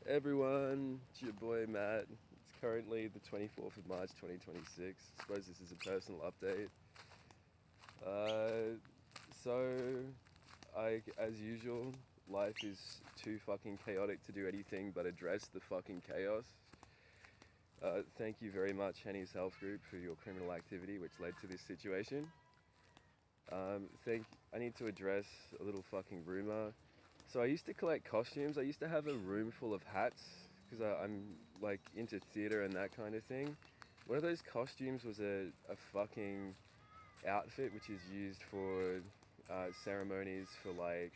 Everyone, it's your boy Matt. It's currently the 24th of March 2026. I suppose this is a personal update. Uh, so, as usual, life is too fucking chaotic to do anything but address the fucking chaos. Thank you very much, Henny's Health Group, for your criminal activity which led to this situation. I need to address a little fucking rumor. So I used to collect costumes. I used to have a room full of hats because I'm like into theater and that kind of thing. One of those costumes was a fucking outfit which is used for ceremonies for like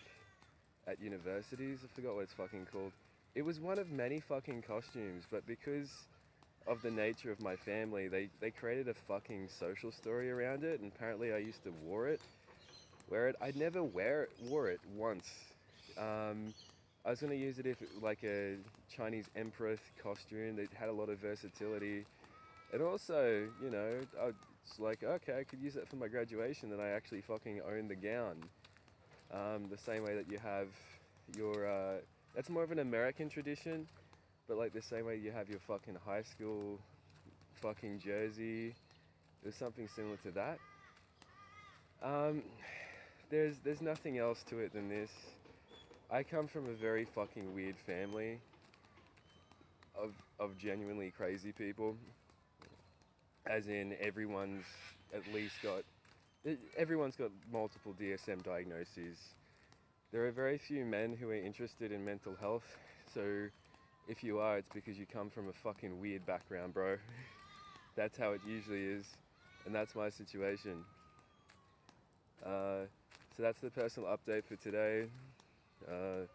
at universities. I forgot what it's fucking called. It was one of many fucking costumes, but because of the nature of my family, they created a fucking social story around it, and apparently I used to wear it. I never wore it once. I was gonna use it if it, like a Chinese emperor costume that had a lot of versatility, and also, it's like okay, I could use it for my graduation. And I actually fucking own the gown. The same way that you have your, that's more of an American tradition, but like the same way you have your fucking high school fucking jersey. There's something similar to that. Um, there's nothing else to it than this. I come from a very fucking weird family of genuinely crazy people. As in at least got everyone's got multiple DSM diagnoses. There are very few men who are interested in mental health. So if you are, it's because you come from a fucking weird background, bro. That's how it usually is. And that's my situation. Uh, so that's the personal update for today. Uh,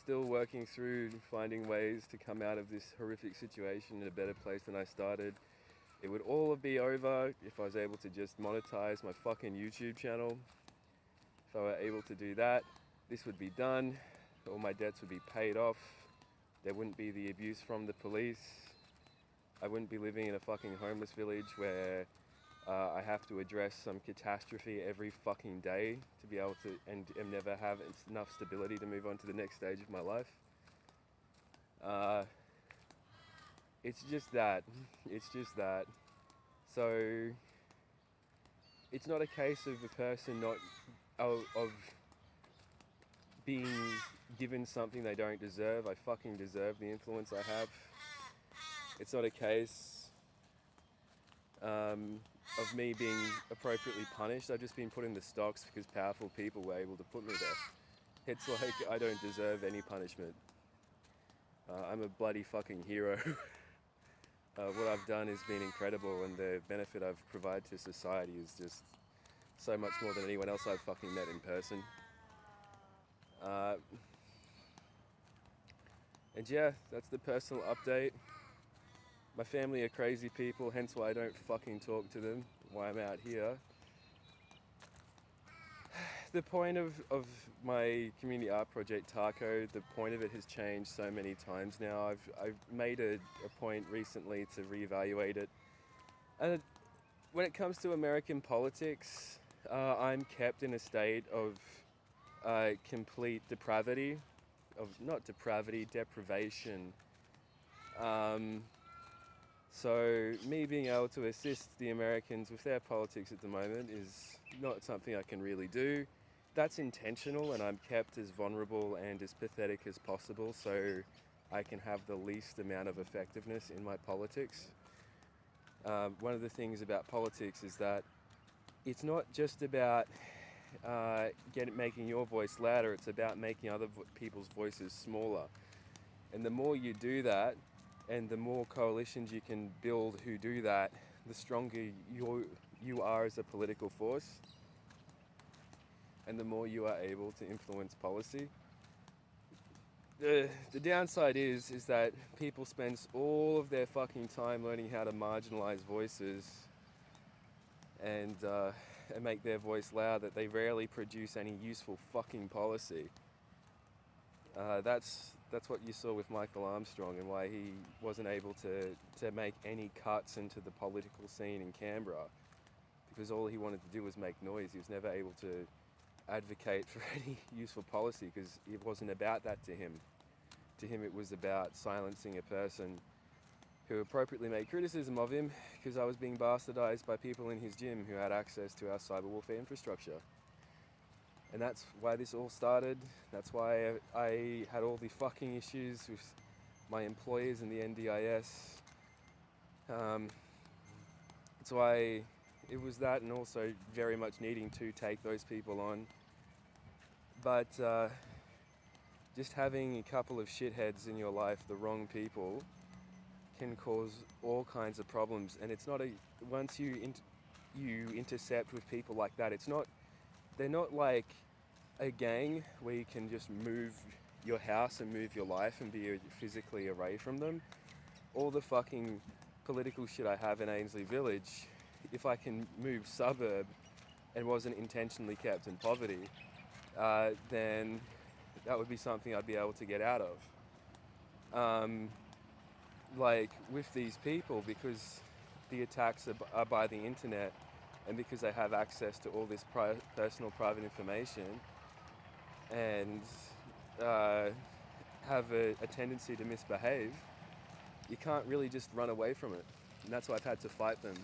Still working through finding ways to come out of this horrific situation in a better place than I started. It would all be over if I was able to just monetize my fucking YouTube channel. If I were able to do that, this would be done. All my debts would be paid off. There wouldn't be the abuse from the police. I wouldn't be living in a fucking homeless village where I have to address some catastrophe every fucking day to be able to and never have enough stability to move on to the next stage of my life. Uh, it's just that. It's just that. So it's not a case of a person not of being given something they don't deserve. I fucking deserve the influence I have. It's not a case of me being appropriately punished. I've just been put in the stocks because powerful people were able to put me there. It's like I don't deserve any punishment. I'm a bloody fucking hero. What I've done has been incredible, and the benefit I've provided to society is just so much more than anyone else I've fucking met in person. Uh, and yeah, that's the personal update. My family are crazy people, hence why I don't fucking talk to them, why I'm out here. The point of my community art project, Taco, the point of it has changed so many times now. I've made a point recently to reevaluate it. And when it comes to American politics, I'm kept in a state of complete depravity, of not depravity, deprivation. Um, so me being able to assist the Americans with their politics at the moment is not something I can really do. That's intentional, and I'm kept as vulnerable and as pathetic as possible so I can have the least amount of effectiveness in my politics. One of the things about politics is that it's not just about making your voice louder, it's about making other people's voices smaller. And the more you do that, and the more coalitions you can build who do that, the stronger you are as a political force, and the more you are able to influence policy. The downside is that people spend all of their fucking time learning how to marginalize voices and make their voice loud, that they rarely produce any useful fucking policy. That's what you saw with Michael Armstrong and why he wasn't able to make any cuts into the political scene in Canberra, because all he wanted to do was make noise. He was never able to advocate for any useful policy because it wasn't about that to him. To him, it was about silencing a person who appropriately made criticism of him because I was being bastardized by people in his gym who had access to our cyber warfare infrastructure. And that's why this all started. That's why I had all the fucking issues with my employers and the NDIS. It's why it was that, and also very much needing to take those people on. But just having a couple of shitheads in your life, the wrong people, can cause all kinds of problems. And it's not once you intercept with people like that, they're not like a gang where you can just move your house and move your life and be physically away from them. All the fucking political shit I have in Ainsley Village, if I can move suburb and wasn't intentionally kept in poverty, then that would be something I'd be able to get out of. Like with these people, because the attacks are by the internet and because they have access to all this personal private information and have a tendency to misbehave, you can't really just run away from it. And that's why I've had to fight them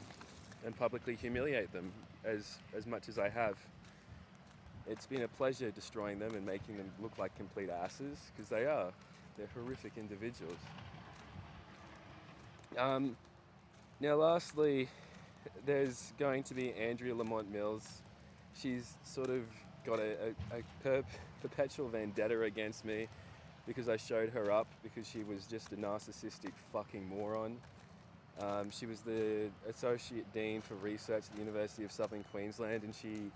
and publicly humiliate them as much as I have. It's been a pleasure destroying them and making them look like complete asses, because they are. They're horrific individuals. Now lastly, there's going to be Andrea Lamont Mills. She's sort of got a perpetual vendetta against me because I showed her up because she was just a narcissistic fucking moron. She was the Associate Dean for Research at the University of Southern Queensland, and she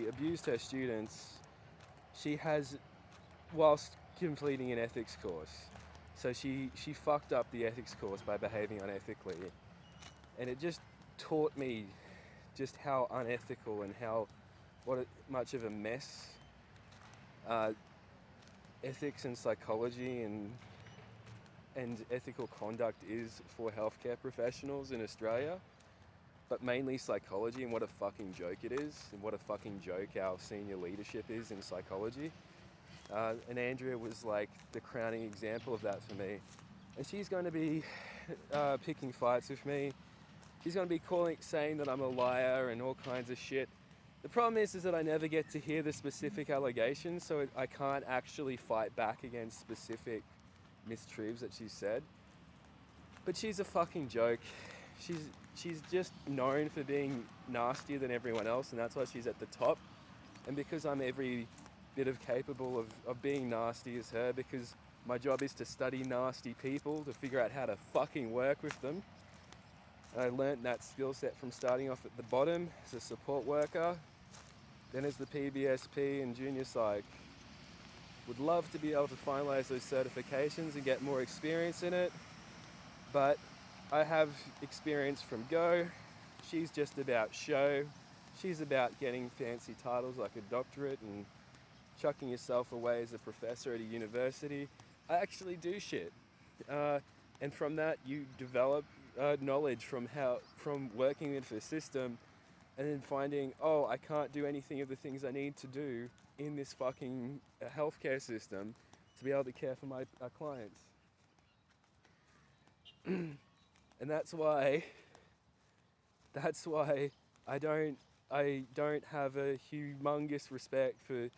abused her students. She has, whilst completing an ethics course. So she fucked up the ethics course by behaving unethically. And it just taught me just how unethical and much of a mess ethics and psychology and ethical conduct is for healthcare professionals in Australia, but mainly psychology, and what a fucking joke it is, and what a fucking joke our senior leadership is in psychology. And Andrea was like the crowning example of that for me. And she's going to be picking fights with me. She's going to be saying that I'm a liar and all kinds of shit. The problem is that I never get to hear the specific allegations, so I can't actually fight back against specific mistruths that she said. But she's a fucking joke. She's just known for being nastier than everyone else, and that's why she's at the top. And because I'm every bit of capable of being nasty as her, because my job is to study nasty people, to figure out how to fucking work with them. I learnt that skill set from starting off at the bottom as a support worker, then as the PBSP and junior psych. Would love to be able to finalise those certifications and get more experience in it, but I have experience from Go. She's just about show. She's about getting fancy titles like a doctorate and chucking yourself away as a professor at a university. I actually do shit. And from that, you develop knowledge from working with the system, and then finding, oh, I can't do anything of the things I need to do in this fucking healthcare system to be able to care for my clients. And that's why I don't have a humongous respect for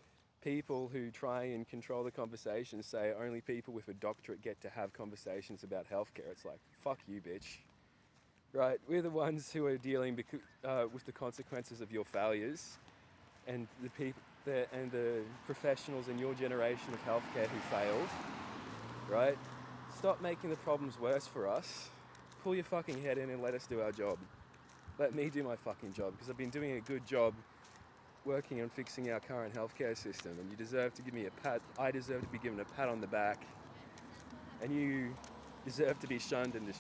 people who try and control the conversation, say only people with a doctorate get to have conversations about healthcare. It's like, fuck you, bitch. Right? We're the ones who are dealing with the consequences of your failures, and the professionals in your generation of healthcare who failed. Right? Stop making the problems worse for us. Pull your fucking head in and let us do our job. Let me do my fucking job, because I've been doing a good job working on fixing our current healthcare system, and you deserve to give me a pat. I deserve to be given a pat on the back, and you deserve to be shunned and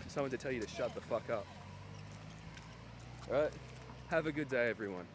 someone to tell you to shut the fuck up. Alright? Have a good day, everyone.